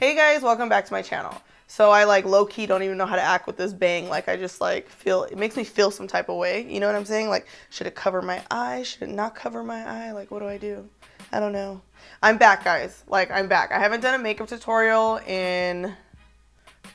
Hey guys, welcome back to my channel. So I like low-key don't even know how to act with this bang. Like I just like feel, it makes me feel some type of way. You know what I'm saying? Like, should it cover my eye? Should it not cover my eye? Like, what do I do? I don't know. I'm back, guys. Like, I'm back. I haven't done a makeup tutorial in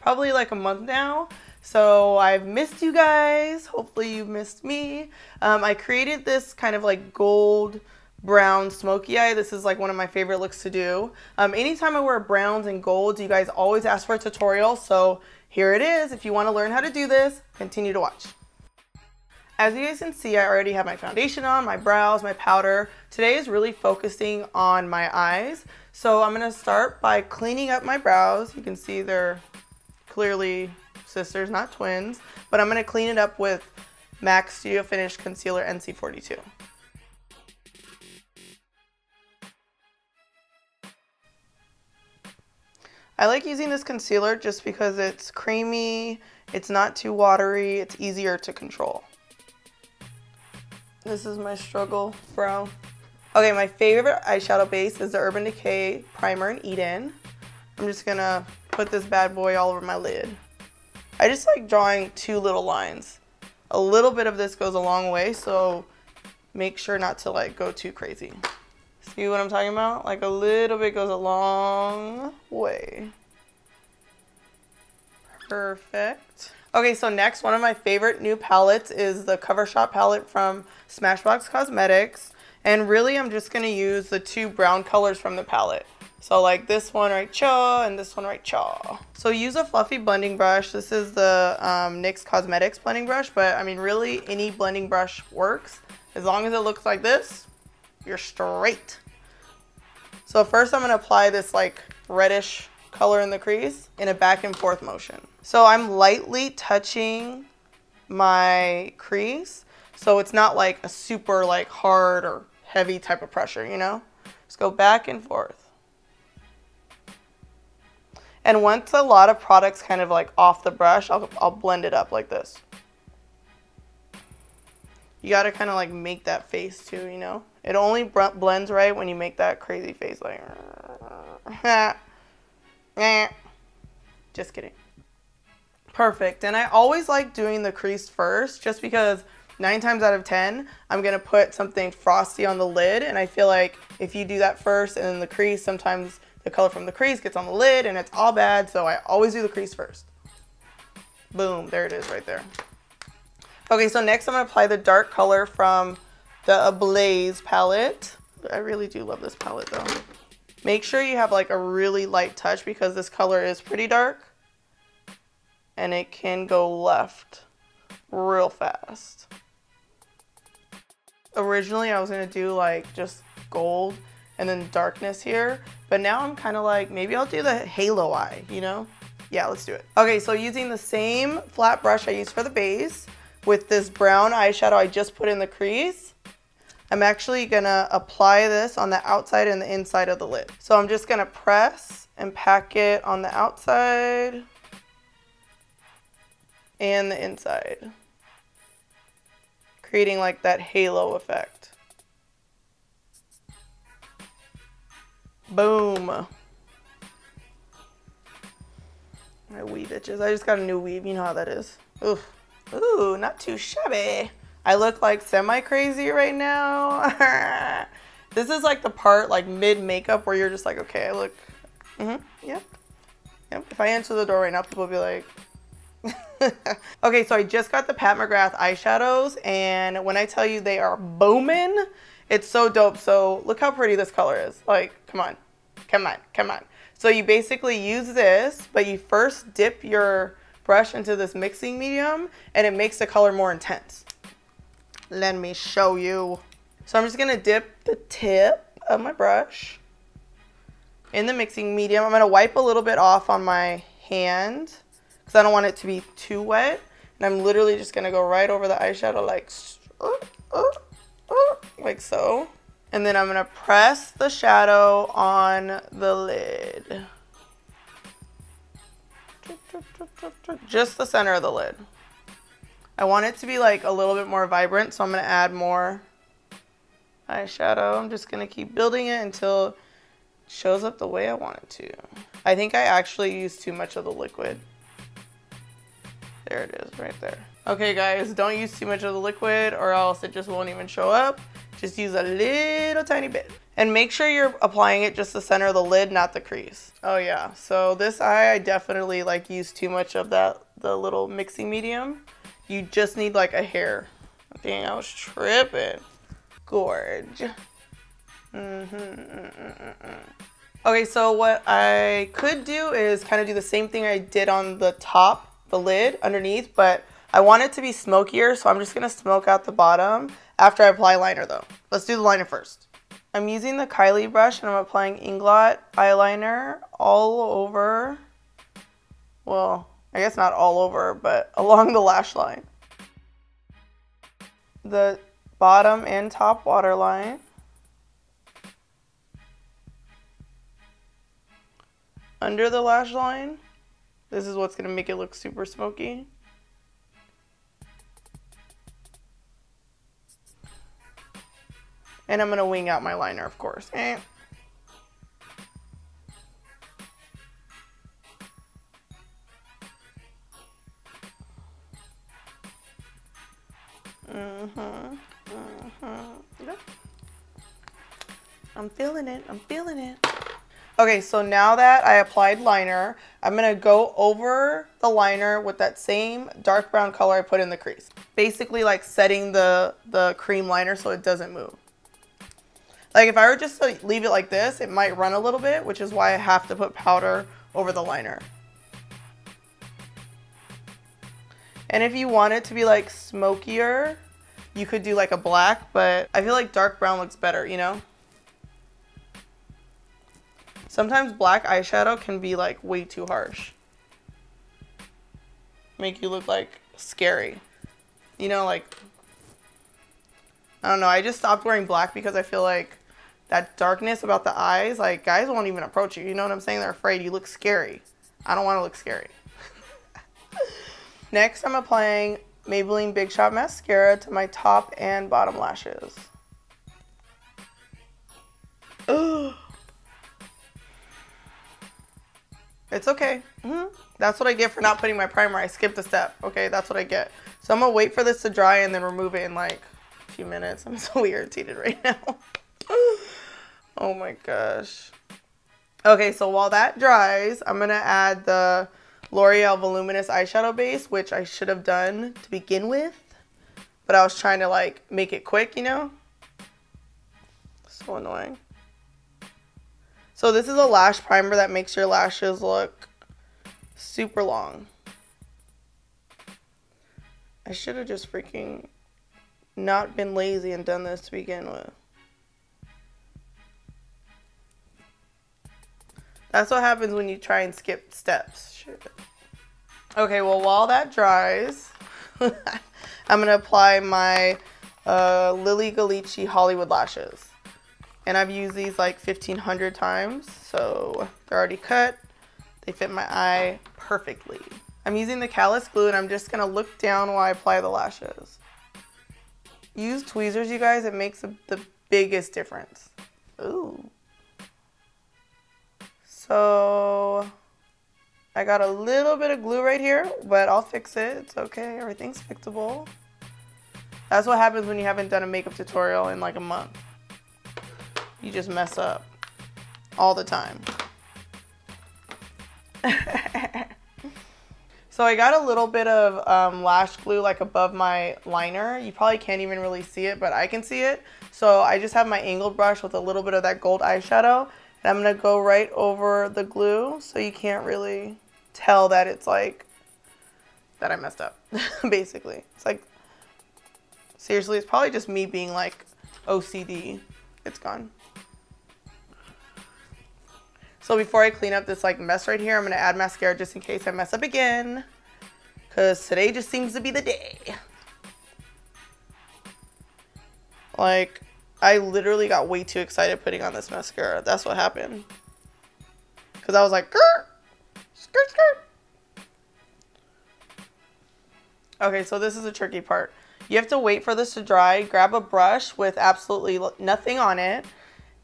probably like a month now. So I've missed you guys. Hopefully you missed me. I created this kind of like gold brown smoky eye. This is like one of my favorite looks to do. Anytime I wear browns and golds, you guys always ask for a tutorial. So here it is. If you want to learn how to do this, continue to watch. As you guys can see, I already have my foundation on, my brows, my powder. Today is really focusing on my eyes. So I'm going to start by cleaning up my brows. You can see they're clearly sisters, not twins. But I'm going to clean it up with MAC Studio Finish Concealer NC42. I like using this concealer just because it's creamy, it's not too watery, it's easier to control. This is my struggle brow. Okay, my favorite eyeshadow base is the Urban Decay Primer in Eden. I'm just gonna put this bad boy all over my lid. I just like drawing two little lines. A little bit of this goes a long way, so make sure not to like go too crazy. See what I'm talking about? Like a little bit goes a long way. Perfect. Okay, so next, one of my favorite new palettes is the Overshot palette from Smashbox Cosmetics. And really, I'm just going to use the two brown colors from the palette. So like this one right chaw and this one right chaw. So use a fluffy blending brush. This is the NYX Cosmetics blending brush, but I mean really any blending brush works. As long as it looks like this, you're straight. So first I'm going to apply this like reddish color in the crease in a back and forth motion. So I'm lightly touching my crease, so it's not like a super like hard or heavy type of pressure, you know? Just go back and forth. And once a lot of product's kind of like off the brush, I'll blend it up like this. You gotta kind of like make that face too, you know? It only blends right when you make that crazy face like... Just kidding. Perfect. And I always like doing the crease first just because 9 times out of 10, I'm going to put something frosty on the lid. And I feel like if you do that first and then the crease, sometimes the color from the crease gets on the lid and it's all bad. So I always do the crease first. Boom. There it is right there. Okay, so next I'm going to apply the dark color from the Ablaze palette. I really do love this palette though. Make sure you have like a really light touch because this color is pretty dark and it can go left real fast. Originally I was going to do like just gold and then darkness here, but now I'm kind of like maybe I'll do the halo eye, you know? Yeah, let's do it. Okay, so using the same flat brush I used for the base with this brown eyeshadow I just put in the crease, I'm actually gonna apply this on the outside and the inside of the lid. So I'm just gonna press and pack it on the outside and the inside, creating like that halo effect. Boom. My weave itches. I just got a new weave, you know how that is. Oof. Ooh, not too shabby. I look like semi-crazy right now. This is like the part like mid-makeup where you're just like, okay, I look, yep. If I answer the door right now, people will be like, okay, so I just got the McGrath eyeshadows, and when I tell you they are booming, it's so dope. So look how pretty this color is. Like, come on, come on, come on. So you basically use this, but you first dip your brush into this mixing medium, and it makes the color more intense. Let me show you. So I'm just gonna dip the tip of my brush in the mixing medium. I'm gonna wipe a little bit off on my hand because I don't want it to be too wet. And I'm literally just gonna go right over the eyeshadow like so. And then I'm gonna press the shadow on the lid. Just the center of the lid. I want it to be like a little bit more vibrant, so I'm going to add more eyeshadow. I'm just going to keep building it until it shows up the way I want it to. I think I actually used too much of the liquid. There it is, right there. Okay guys, don't use too much of the liquid or else it just won't even show up. Just use a little tiny bit. And make sure you're applying it just the center of the lid, not the crease. Oh yeah, so this eye, I definitely like used too much of the little mixing medium. You just need like a hair. Dang, I was tripping. Gorge. Okay, so what I could do is kind of do the same thing I did on the top, the lid underneath, but I want it to be smokier, so I'm just gonna smoke out the bottom after I apply liner though. Let's do the liner first. I'm using the Kylie brush and I'm applying Inglot eyeliner all over, well, I guess not all over, but along the lash line. The bottom and top waterline. Under the lash line. This is what's gonna make it look super smoky. And I'm gonna wing out my liner, of course. I'm feeling it, I'm feeling it. Okay, so now that I applied liner, I'm gonna go over the liner with that same dark brown color I put in the crease. Basically like setting the cream liner so it doesn't move. Like if I were just to leave it like this, it might run a little bit, which is why I have to put powder over the liner. And if you want it to be like smokier, you could do like a black, but I feel like dark brown looks better, you know? Sometimes black eyeshadow can be like way too harsh. Make you look like scary. You know, like, I don't know, I just stopped wearing black because I feel like that darkness about the eyes, like guys won't even approach you. You know what I'm saying? They're afraid you look scary. I don't want to look scary. Next, I'm applying Maybelline Big Shot Mascara to my top and bottom lashes. Ugh. It's okay. That's what I get for not putting my primer. I skipped a step. Okay, that's what I get. So I'm going to wait for this to dry and then remove it in like a few minutes. I'm so irritated right now. Oh my gosh. Okay, so while that dries, I'm going to add the L'Oreal Voluminous Eyeshadow Base, which I should have done to begin with. But I was trying to like make it quick, you know? So annoying. So this is a lash primer that makes your lashes look super long. I should have just freaking not been lazy and done this to begin with. That's what happens when you try and skip steps. Shit. Okay, well while that dries, I'm going to apply my Lilly Ghalichi Hollywood lashes. And I've used these like 1,500 times, so they're already cut. They fit my eye perfectly. I'm using the callus glue and I'm just gonna look down while I apply the lashes. Use tweezers, you guys, it makes the biggest difference. Ooh. So, I got a little bit of glue right here, but I'll fix it. It's okay, everything's fixable. That's what happens when you haven't done a makeup tutorial in like a month. You just mess up all the time. So I got a little bit of lash glue like above my liner. You probably can't even really see it, but I can see it. So I just have my angled brush with a little bit of that gold eyeshadow. And I'm going to go right over the glue so you can't really tell that it's like, that I messed up, basically. It's like, seriously, it's probably just me being like OCD. It's gone. So before I clean up this like mess right here, I'm going to add mascara just in case I mess up again. Because today just seems to be the day. Like, I literally got way too excited putting on this mascara. That's what happened. Because I was like, skirt, skirt, skirt. Okay, so this is the tricky part. You have to wait for this to dry. Grab a brush with absolutely nothing on it.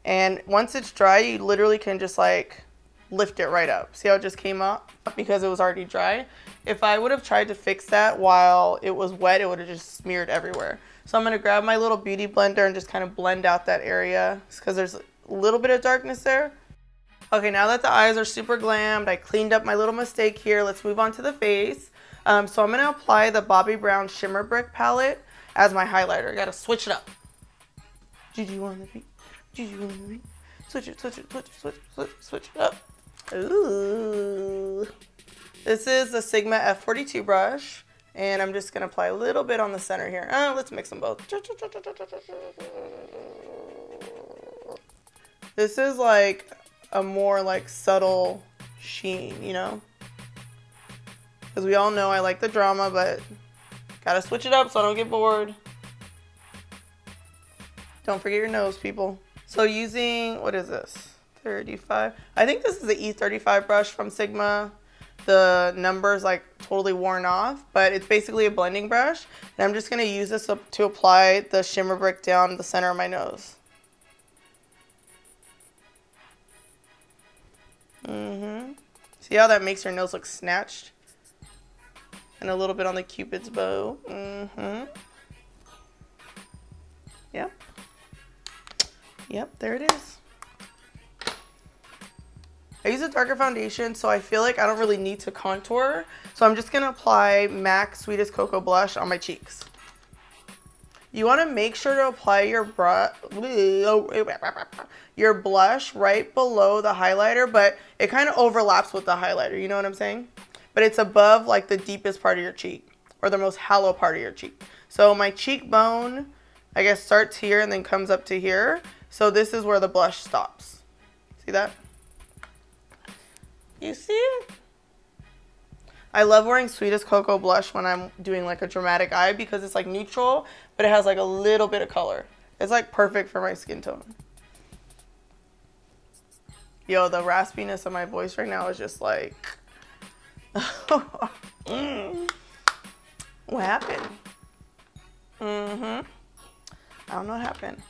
And once it's dry, you literally can just like lift it right up. See how it just came up because it was already dry? If I would have tried to fix that while it was wet, it would have just smeared everywhere. So I'm going to grab my little beauty blender and just kind of blend out that area because there's a little bit of darkness there. Okay, now that the eyes are super glammed, I cleaned up my little mistake here. Let's move on to the face. So I'm going to apply the Bobbi Brown Shimmer Brick palette as my highlighter. I got to switch it up. Gigi on the beat. Gigi on the beat. Switch it, switch it, switch it, switch it, switch it up. Ooh. This is the Sigma F42 brush. And I'm just going to apply a little bit on the center here. Let's mix them both. This is like a more like subtle sheen, you know? Because we all know I like the drama, but gotta switch it up so I don't get bored. Don't forget your nose, people. So using, what is this? 35. I think this is the E35 brush from Sigma. The number's like totally worn off, but it's basically a blending brush. And I'm just gonna use this to apply the shimmer brick down the center of my nose. See how that makes your nose look snatched? And a little bit on the Cupid's bow. Yep. Yep, there it is. I use a darker foundation, so I feel like I don't really need to contour. So I'm just going to apply MAC Sweetest Cocoa Blush on my cheeks. You want to make sure to apply your blush right below the highlighter, but it kind of overlaps with the highlighter, you know what I'm saying? But it's above like the deepest part of your cheek, or the most hollow part of your cheek. So my cheekbone, I guess, starts here and then comes up to here. So this is where the blush stops. See that? You see it? I love wearing Sweetest Cocoa blush when I'm doing like a dramatic eye because it's like neutral, but it has like a little bit of color. It's like perfect for my skin tone. Yo, the raspiness of my voice right now is just like... What happened? I don't know what happened.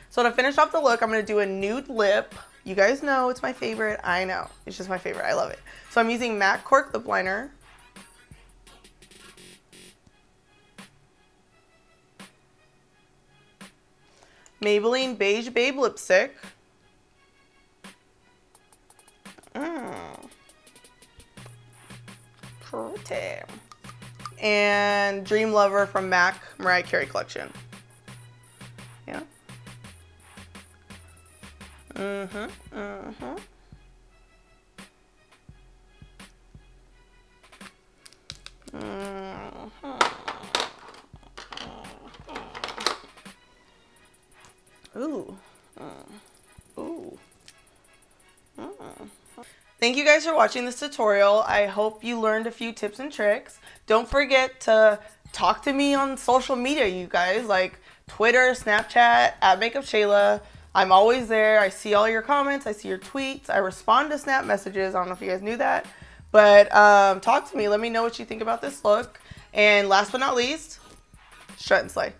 So to finish off the look, I'm going to do a nude lip. You guys know it's my favorite. I know. It's just my favorite. I love it. So I'm using MAC Cork lip liner. Maybelline Beige Babe lipstick. Pretty. And Dream Lover from MAC Mariah Carey collection. Yeah. Ooh. Ooh. Thank you guys for watching this tutorial. I hope you learned a few tips and tricks. Don't forget to talk to me on social media, you guys, like Twitter, Snapchat, @MakeupShayla. I'm always there. I see all your comments. I see your tweets. I respond to Snap messages. I don't know if you guys knew that. But talk to me. Let me know what you think about this look. And last but not least, strut and slay.